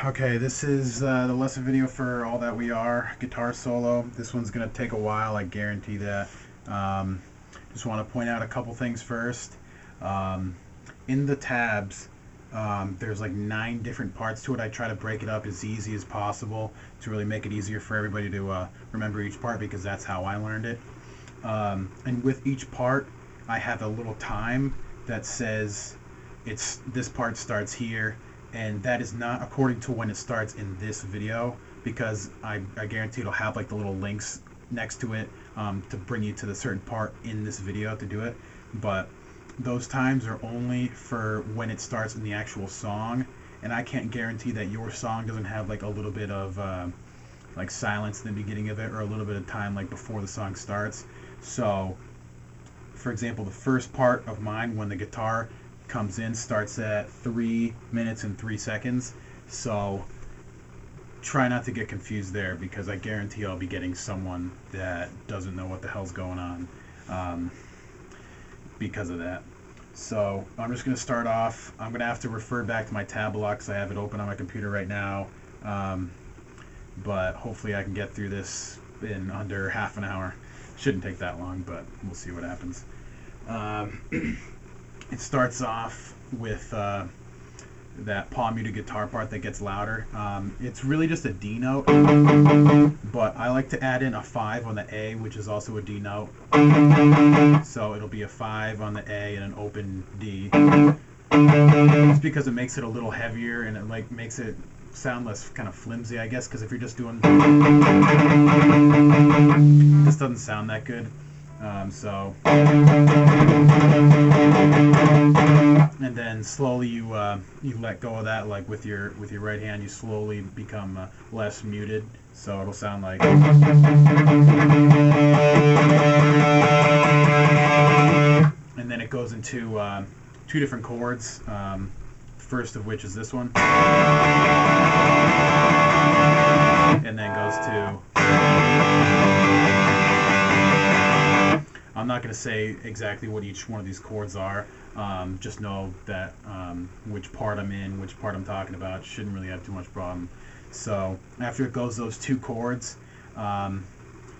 Okay, this is the lesson video for All That We Are guitar solo. This one's going to take a while, I guarantee that. Um, just want to point out a couple things first. In the tabs, there's like 9 different parts to it. I try to break it up as easy as possible to really make it easier for everybody to remember each part, because that's how I learned it. And with each part, I have a little time that says this part starts here, and that is not according to when it starts in this video, because I guarantee it'll have like the little links next to it to bring you to the certain part in this video to do it. But those times are only for when it starts in the actual song, and I can't guarantee that your song doesn't have like a little bit of like silence in the beginning of it, or a little bit of time like before the song starts. So for example, the first part of mine, when the guitar comes in, starts at 3 minutes and 3 seconds. So try not to get confused there, because I guarantee I'll be getting someone that doesn't know what the hell's going on because of that. So I'm just going to start off. I'm going to have to refer back to my tab lock because I have it open on my computer right now. But hopefully I can get through this in under half an hour. Shouldn't take that long, but we'll see what happens. It starts off with that palm muted guitar part that gets louder. It's really just a D note, but I like to add in a 5 on the A, which is also a D note. So it'll be a 5 on the A and an open D. Just because it makes it a little heavier, and it like makes it sound less kind of flimsy, I guess, because if you're just doing this, doesn't sound that good. And then slowly you let go of that, like with your right hand, you slowly become less muted, so it'll sound like. And then it goes into 2 different chords. First of which is this one, and then goes to. I'm not going to say exactly what each one of these chords are. Just know that which part I'm in, which part I'm talking about. Shouldn't really have too much problem. So after it goes those 2 chords,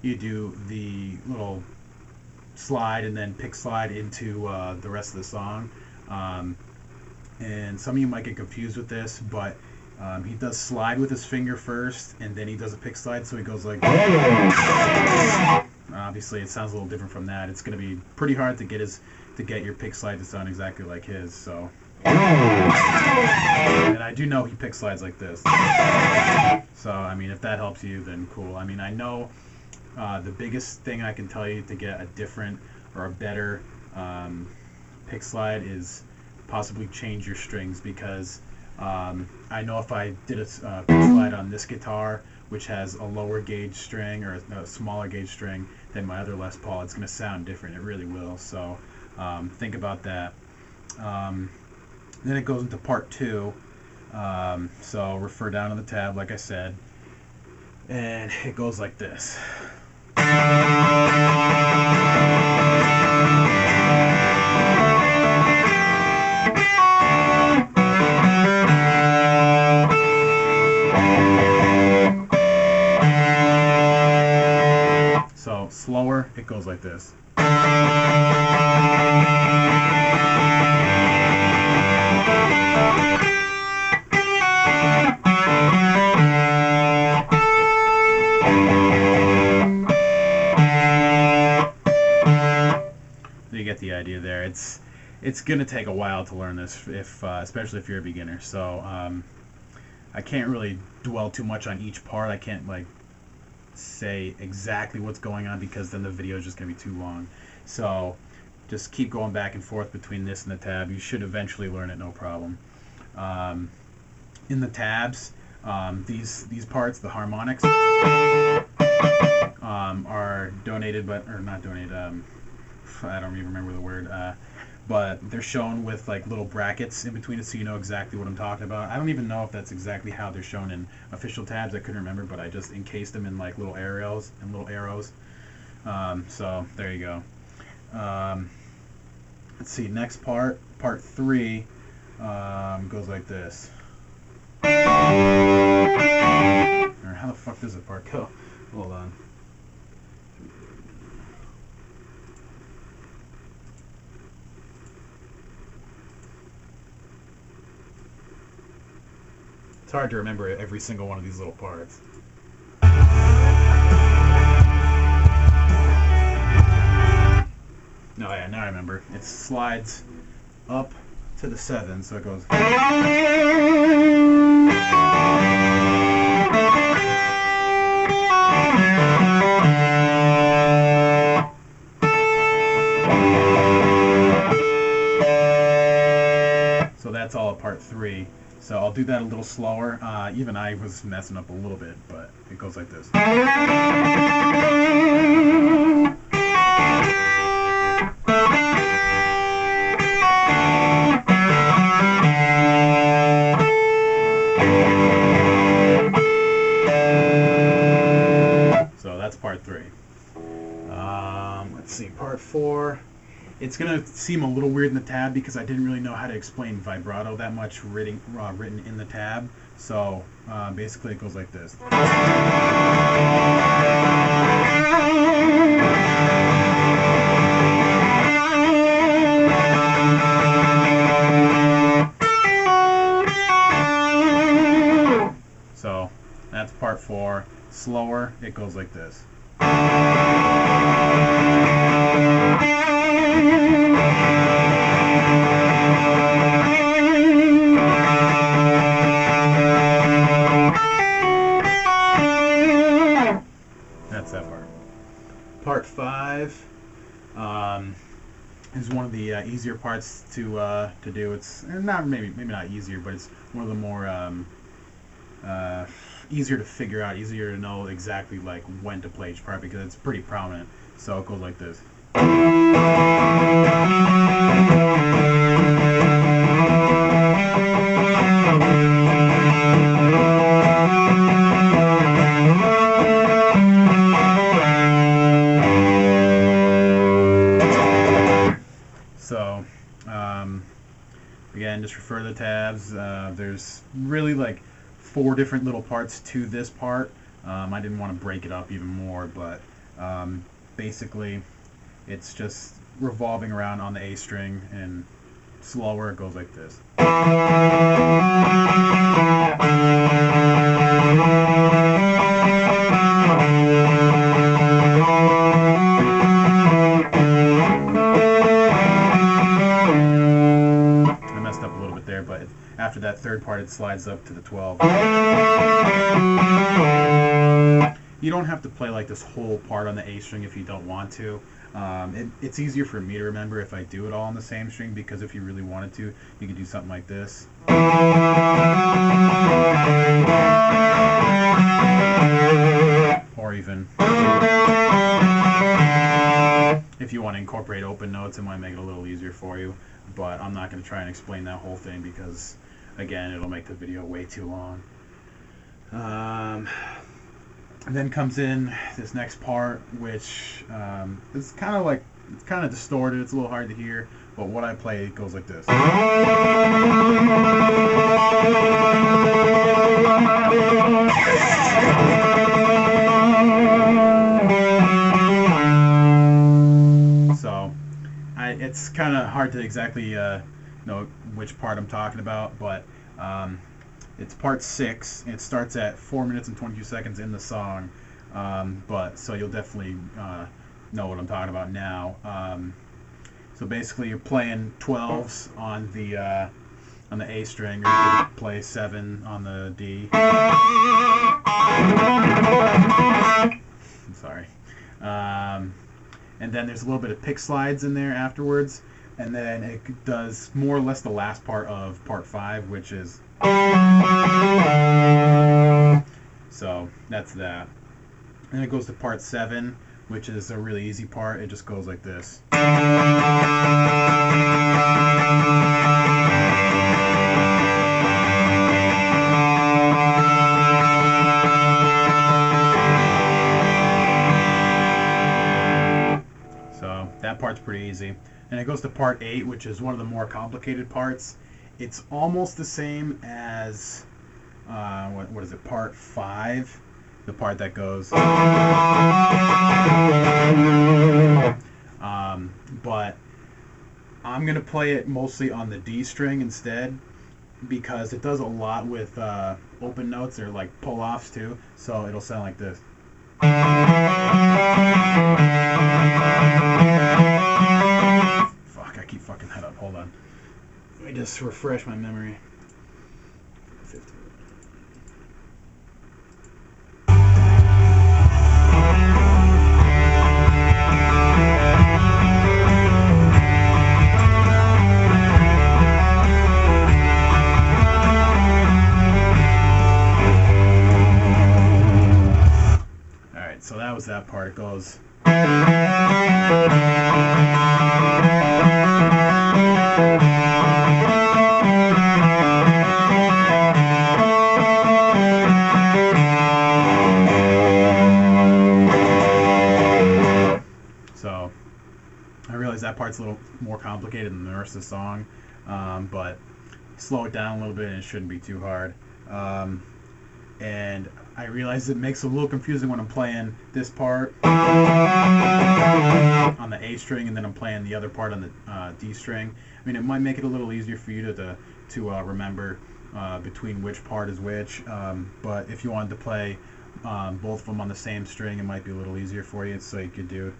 you do the little slide and then pick slide into the rest of the song. And some of you might get confused with this, but he does slide with his finger first, and then he does a pick slide, so he goes like. Obviously, it sounds a little different from that. It's going to be pretty hard to get your pick slide to sound exactly like his. So, and I do know he pick slides like this. So, I mean, if that helps you, then cool. I mean, I know the biggest thing I can tell you to get a different or a better pick slide is possibly change your strings, because I know if I did a pick slide on this guitar, which has a lower gauge string or a smaller gauge string than my other Les Paul, it's going to sound different. It really will. So think about that. Then it goes into part 2. So refer down to the tab, like I said, and it goes like this. So slower, it goes like this. You get the idea there. It's gonna take a while to learn this, especially if you're a beginner. So I can't really dwell too much on each part. I can't like say exactly what's going on, because then the video is just going to be too long. So just keep going back and forth between this and the tab. You should eventually learn it, no problem. In the tabs, these parts, the harmonics, are donated, or not donated, I don't even remember the word, but they're shown with like little brackets in between it, so you know exactly what I'm talking about. I don't even know if that's exactly how they're shown in official tabs. I couldn't remember, but I just encased them in like little arrows and little arrows. So there you go. Let's see, next part 3, goes like this. Or how the fuck does the part go? Hold on. It's hard to remember every single one of these little parts. No, yeah, now I remember. It slides up to the 7, so it goes. So that's all of part 3. So I'll do that a little slower. Even I was messing up a little bit, but it goes like this. So that's part 3. Let's see, part 4. It's going to seem a little weird in the tab because I didn't really know how to explain vibrato that much written in the tab. So basically it goes like this. So that's part 4. Slower, it goes like this. That's that part. Part 5 is one of the easier parts to do. It's not maybe not easier, but it's one of the more easier to figure out, easier to know exactly like when to play each part because it's pretty prominent. So it goes like this. So again, just refer to the tabs. There's really like 4 different little parts to this part. I didn't want to break it up even more, but basically it's just revolving around on the A string, and slower it goes like this. I messed up a little bit there, but after that third part it slides up to the 12. You don't have to play like this whole part on the A string if you don't want to. It's easier for me to remember if I do it all on the same string, because if you really wanted to, you could do something like this. Or even, if you want to incorporate open notes, it might make it a little easier for you. But I'm not going to try and explain that whole thing because, again, it'll make the video way too long. And then comes in this next part, which is kind of like, it's kind of distorted, it's a little hard to hear, but what I play goes like this. So it's kind of hard to exactly know which part I'm talking about, but it's part 6. It starts at 4 minutes and 22 seconds in the song, but so you'll definitely know what I'm talking about now. So basically, you're playing 12s on the A string, or you could play 7 on the D. I'm sorry. And then there's a little bit of pick slides in there afterwards, and then it does more or less the last part of part 5, which is. So that's that. And it goes to part 7, which is a really easy part. It just goes like this. So that part's pretty easy. And it goes to part 8, which is one of the more complicated parts. It's almost the same as what is it, part 5, the part that goes. But I'm gonna play it mostly on the D string instead, because it does a lot with open notes. They're like pull-offs too, so it'll sound like this. Fuck, I keep fucking that up. Hold on. Let me just refresh my memory. 15. Alright, so that was that part. It goes. So I realize that part's a little more complicated than the rest of the song, but slow it down a little bit and it shouldn't be too hard. And I realize it makes it a little confusing when I'm playing this part on the A string and then I'm playing the other part on the D string. I mean, it might make it a little easier for you to remember between which part is which, but if you wanted to play both of them on the same string, it might be a little easier for you, so you could do.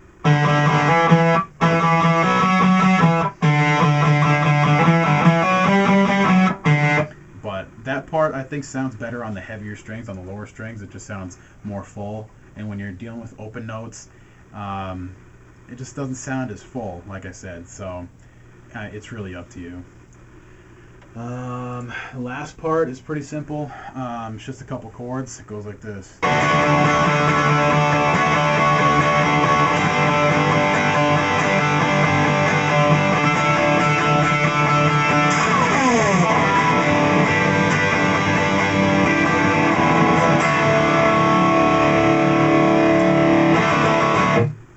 But that part I think sounds better on the heavier strings. On the lower strings it just sounds more full, and when you're dealing with open notes, it just doesn't sound as full, like I said, so it's really up to you. The last part is pretty simple. It's just a couple chords. It goes like this.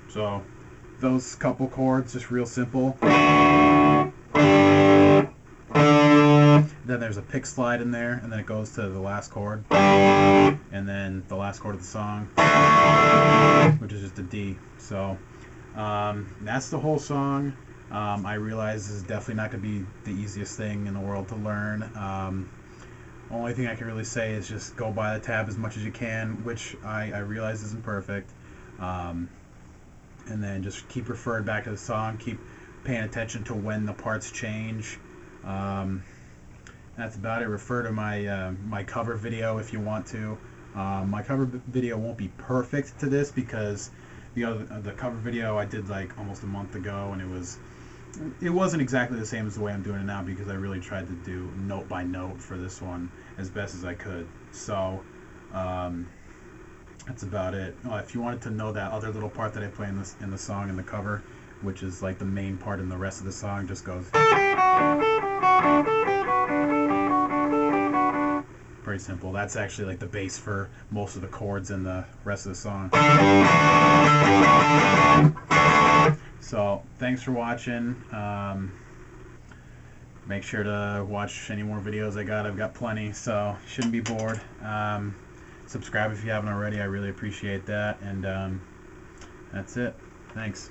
So those couple chords, just real simple. Then there's a pick slide in there, and then it goes to the last chord, and then the last chord of the song, which is just a D. So that's the whole song. I realize this is definitely not going to be the easiest thing in the world to learn. Only thing I can really say is just go by the tab as much as you can, which I realize isn't perfect. And then just keep referring back to the song, keep paying attention to when the parts change. That's about it. Refer to my my cover video if you want to. My cover video won't be perfect to this because the cover video I did like almost a month ago, and it wasn't exactly the same as the way I'm doing it now, because I really tried to do note by note for this one as best as I could. So that's about it. If you wanted to know that other little part that I play in the song in the cover, which is like the main part in the rest of the song, just goes. Pretty simple. That's actually like the bass for most of the chords in the rest of the song. So thanks for watching. Make sure to watch any more videos I got. I've got plenty, so shouldn't be bored. Subscribe if you haven't already. I really appreciate that. And that's it. Thanks.